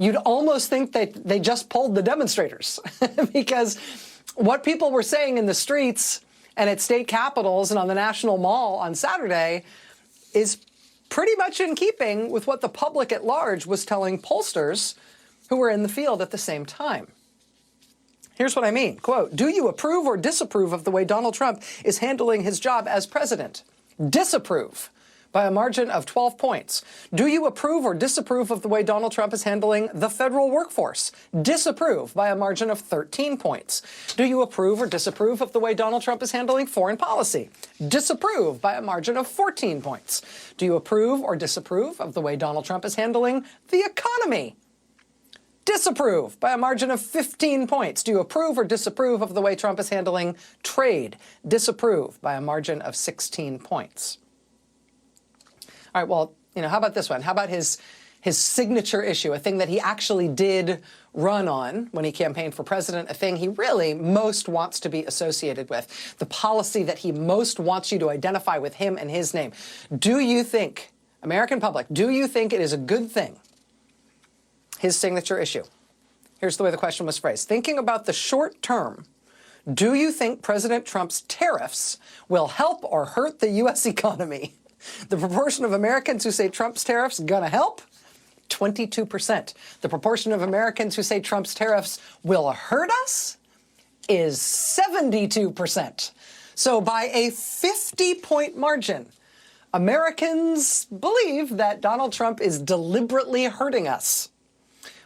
You'd almost think that they just pulled the demonstrators because what people were saying in the streets and at state capitals and on the National Mall on Saturday is pretty much in keeping with what the public at large was telling pollsters who were in the field at the same time. Here's what I mean. Quote, do you approve or disapprove of the way Donald Trump is handling his job as president? Disapprove by a margin of 12 points. Do you approve or disapprove of the way Donald Trump is handling the federal workforce? Disapprove by a margin of 13 points. Do you approve or disapprove of the way Donald Trump is handling foreign policy? Disapprove by a margin of 14 points. Do you approve or disapprove of the way Donald Trump is handling the economy? Disapprove by a margin of 15 points. Do you approve or disapprove of the way Trump is handling trade? Disapprove by a margin of 16 points. All right, well, how about this one? How about his signature issue, a thing that he actually did run on when he campaigned for president, a thing he really most wants to be associated with, the policy that he most wants you to identify with him and his name. Do you think, American public, do you think it is a good thing, his signature issue? Here's the way the question was phrased. Thinking about the short term, do you think President Trump's tariffs will help or hurt the U.S. economy? The proportion of Americans who say Trump's tariffs gonna help, 22%. The proportion of Americans who say Trump's tariffs will hurt us is 72%. So by a 50-point margin, Americans believe that Donald Trump is deliberately hurting us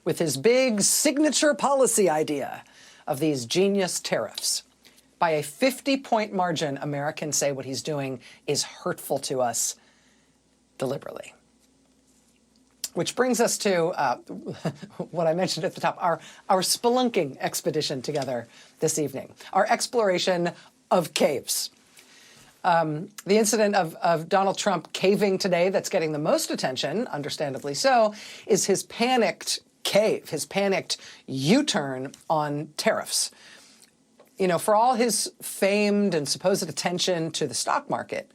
with his big signature policy idea of these genius tariffs. By a 50-point margin, Americans say what he's doing is hurtful to us deliberately. Which brings us to what I mentioned at the top, our spelunking expedition together this evening, our exploration of caves. The incident of Donald Trump caving today that's getting the most attention, understandably so, is his panicked cave, his panicked U-turn on tariffs. For all his famed and supposed attention to the stock market,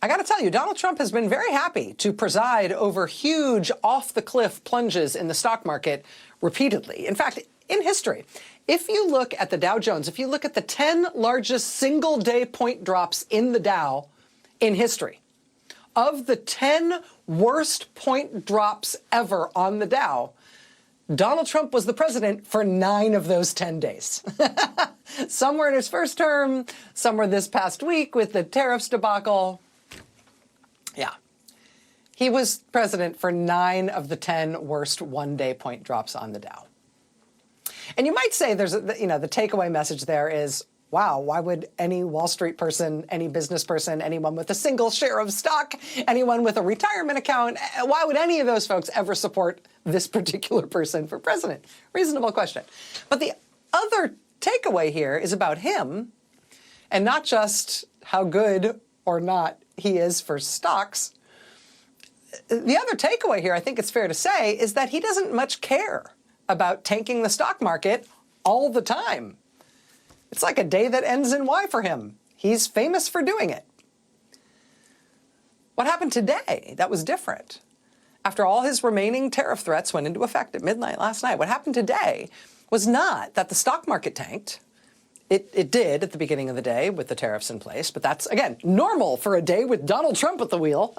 I got to tell you, Donald Trump has been very happy to preside over huge off-the-cliff plunges in the stock market repeatedly. In fact, in history, if you look at the Dow Jones, if you look at the 10 largest single-day point drops in the Dow in history, of the 10 worst point drops ever on the Dow, Donald Trump was the president for 9 of those 10 days. Some were in his first term, some were this past week with the tariffs debacle. Yeah. He was president for 9 of the 10 worst one-day point drops on the Dow. And you might say there's, the takeaway message there is, wow, why would any Wall Street person, any business person, anyone with a single share of stock, anyone with a retirement account, why would any of those folks ever support this particular person for president? Reasonable question. But the other takeaway here is about him and not just how good or not he is for stocks. The other takeaway here, I think it's fair to say, is that he doesn't much care about tanking the stock market all the time. It's like a day that ends in Y for him. He's famous for doing it. What happened today that was different? After all his remaining tariff threats went into effect at midnight last night, what happened today was not that the stock market tanked. It did at the beginning of the day with the tariffs in place, but that's, again, normal for a day with Donald Trump at the wheel.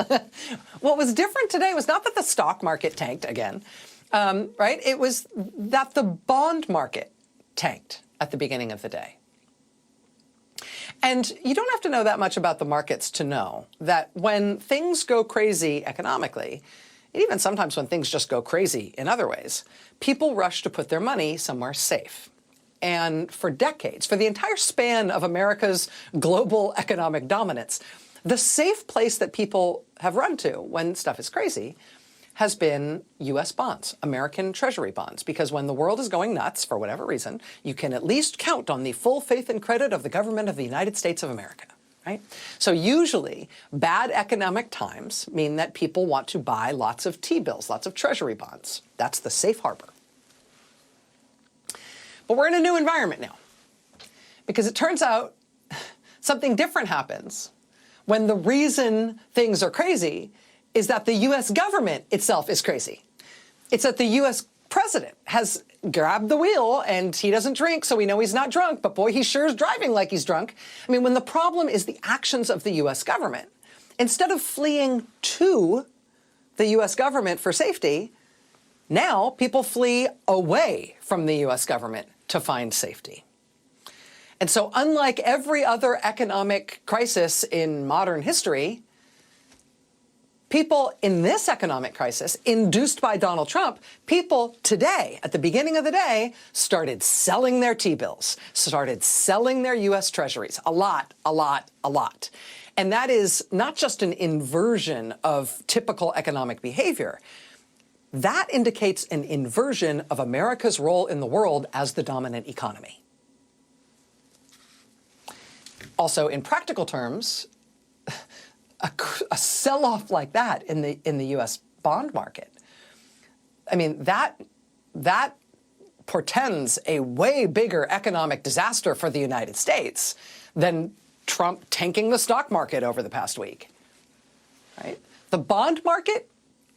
What was different today was not that the stock market tanked again, right? It was that the bond market tanked at the beginning of the day. And you don't have to know that much about the markets to know that when things go crazy economically, and even sometimes when things just go crazy in other ways, people rush to put their money somewhere safe. And for decades, for the entire span of America's global economic dominance, the safe place that people have run to when stuff is crazy has been U.S. bonds, American Treasury bonds, because when the world is going nuts, for whatever reason, you can at least count on the full faith and credit of the government of the United States of America, right? So usually, bad economic times mean that people want to buy lots of T-bills, lots of Treasury bonds. That's the safe harbor. But we're in a new environment now, because it turns out something different happens when the reason things are crazy is that the U.S. government itself is crazy. It's that the U.S. president has grabbed the wheel, and he doesn't drink, so we know he's not drunk, but boy, he sure is driving like he's drunk. I mean, when the problem is the actions of the U.S. government, instead of fleeing to the U.S. government for safety, now people flee away from the U.S. government to find safety. And so unlike every other economic crisis in modern history, people in this economic crisis, induced by Donald Trump, people today, at the beginning of the day, started selling their T-bills, started selling their U.S. treasuries. A lot, a lot, a lot. And that is not just an inversion of typical economic behavior. That indicates an inversion of America's role in the world as the dominant economy. Also, in practical terms, a sell-off like that in the U.S. bond market, I mean, that portends a way bigger economic disaster for the United States than Trump tanking the stock market over the past week. Right? The bond market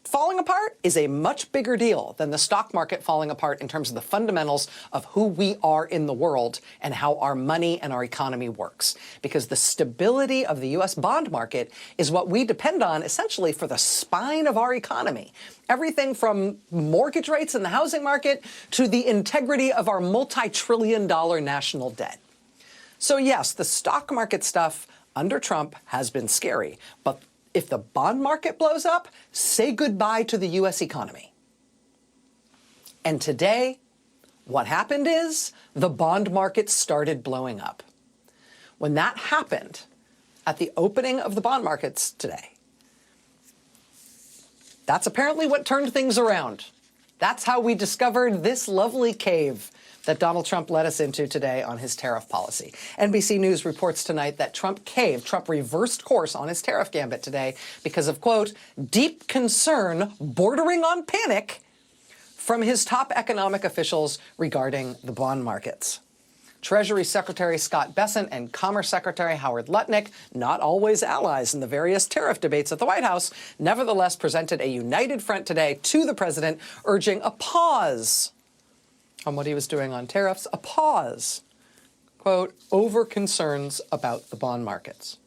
falling apart is a much bigger deal than the stock market falling apart in terms of the fundamentals of who we are in the world and how our money and our economy works. Because the stability of the U.S. bond market is what we depend on essentially for the spine of our economy. Everything from mortgage rates in the housing market to the integrity of our multi-trillion-dollar national debt. So yes, the stock market stuff under Trump has been scary, but if the bond market blows up, say goodbye to the U.S. economy. And today, what happened is the bond market started blowing up. When that happened at the opening of the bond markets today, that's apparently what turned things around. That's how we discovered this lovely cave that Donald Trump led us into today on his tariff policy. NBC News reports tonight that Trump caved. Trump reversed course on his tariff gambit today because of, quote, deep concern bordering on panic from his top economic officials regarding the bond markets. Treasury Secretary Scott Bessent and Commerce Secretary Howard Lutnick, not always allies in the various tariff debates at the White House, nevertheless presented a united front today to the president, urging a pause on what he was doing on tariffs, a pause, quote, over concerns about the bond markets.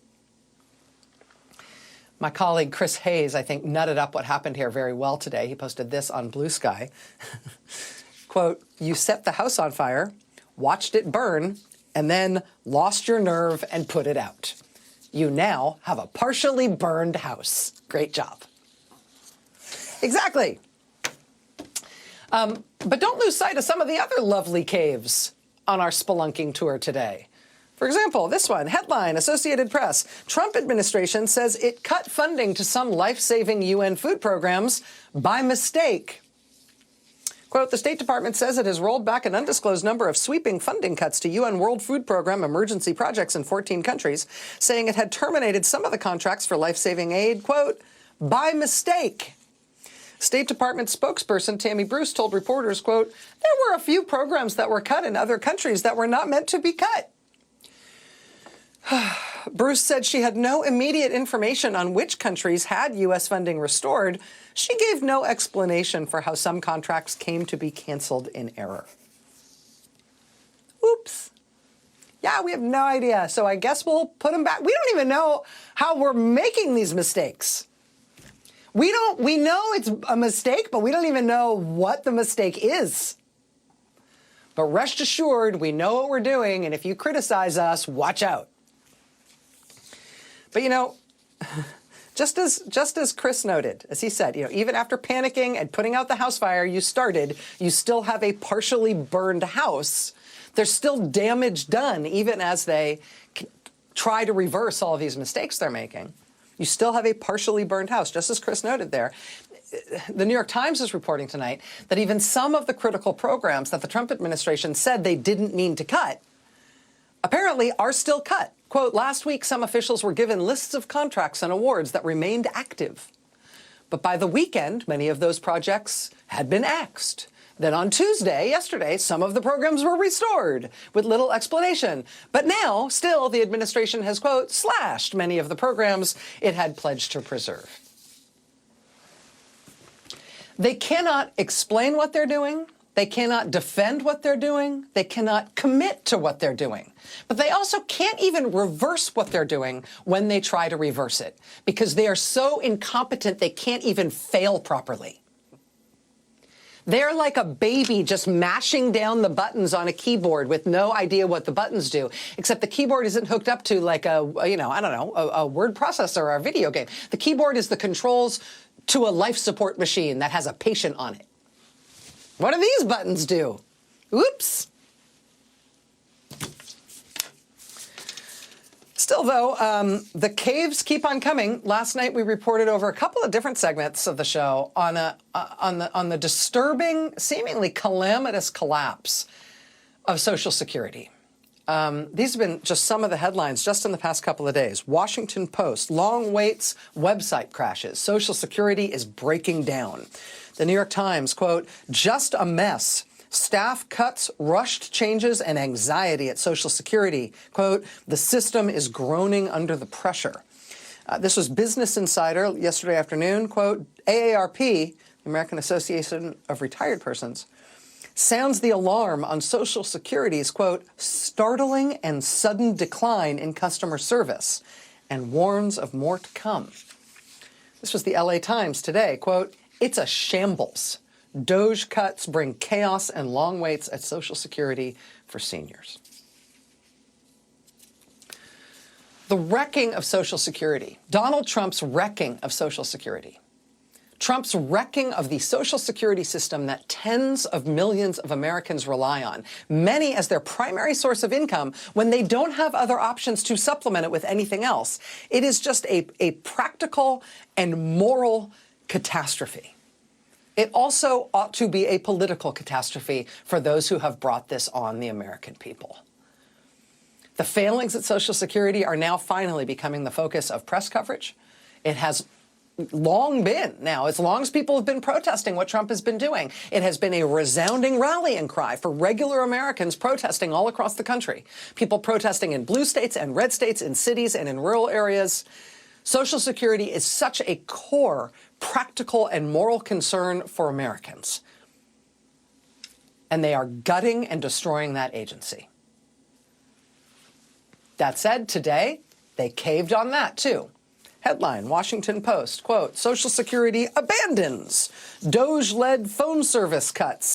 My colleague Chris Hayes, I think, nutted up what happened here very well today. He posted this on Blue Sky. Quote, you set the house on fire, watched it burn, and then lost your nerve and put it out. You now have a partially burned house. Great job. Exactly. But don't lose sight of some of the other lovely caves on our spelunking tour today. For example, this one, headline, Associated Press, Trump administration says it cut funding to some life-saving UN food programs by mistake. Quote, the State Department says it has rolled back an undisclosed number of sweeping funding cuts to UN World Food Program emergency projects in 14 countries, saying it had terminated some of the contracts for life-saving aid, quote, by mistake. State Department spokesperson Tammy Bruce told reporters, quote, there were a few programs that were cut in other countries that were not meant to be cut. Bruce said she had no immediate information on which countries had U.S. funding restored. She gave no explanation for how some contracts came to be canceled in error. Oops. Yeah, we have no idea. So I guess we'll put them back. We don't even know how we're making these mistakes. We know it's a mistake, but we don't even know what the mistake is. But rest assured, we know what we're doing, and if you criticize us, watch out. But you know, just as Chris noted, as he said, you know, even after panicking and putting out the house fire you started, you still have a partially burned house. There's still damage done, even as they try to reverse all of these mistakes they're making. You still have a partially burned house, just as Chris noted there. The New York Times is reporting tonight that even some of the critical programs that the Trump administration said they didn't mean to cut apparently are still cut. Quote, last week, some officials were given lists of contracts and awards that remained active. But by the weekend, many of those projects had been axed. Then on Tuesday, yesterday, some of the programs were restored with little explanation. But now, still, the administration has, quote, slashed many of the programs it had pledged to preserve. They cannot explain what they're doing. They cannot defend what they're doing. They cannot commit to what they're doing. But they also can't even reverse what they're doing when they try to reverse it, because they are so incompetent they can't even fail properly. They're like a baby just mashing down the buttons on a keyboard with no idea what the buttons do, except the keyboard isn't hooked up to like a word processor or a video game. The keyboard is the controls to a life support machine that has a patient on it. What do these buttons do? Oops. Still, though, the caves keep on coming. Last night we reported over a couple of different segments of the show on the disturbing, seemingly calamitous collapse of Social Security. These have been just some of the headlines just in the past couple of days. Washington Post, long waits, website crashes. Social Security is breaking down. The New York Times, quote, just a mess. Staff cuts, rushed changes, and anxiety at Social Security. Quote, the system is groaning under the pressure. This was Business Insider yesterday afternoon. Quote, AARP, the American Association of Retired Persons, sounds the alarm on Social Security's, quote, startling and sudden decline in customer service, and warns of more to come. This was the LA Times today. Quote, it's a shambles. Doge cuts bring chaos and long waits at Social Security for seniors. The wrecking of Social Security, Donald Trump's wrecking of Social Security, Trump's wrecking of the Social Security system that tens of millions of Americans rely on, many as their primary source of income when they don't have other options to supplement it with anything else. It is just a practical and moral catastrophe. It also ought to be a political catastrophe for those who have brought this on the American people. The failings at Social Security are now finally becoming the focus of press coverage. It has long been now, as long as people have been protesting what Trump has been doing. It has been a resounding rallying cry for regular Americans protesting all across the country. People protesting in blue states and red states, in cities and in rural areas. Social Security is such a core practical and moral concern for Americans. And they are gutting and destroying that agency. That said, today, they caved on that too. Headline, Washington Post, quote, Social Security abandons Doge-led phone service cuts.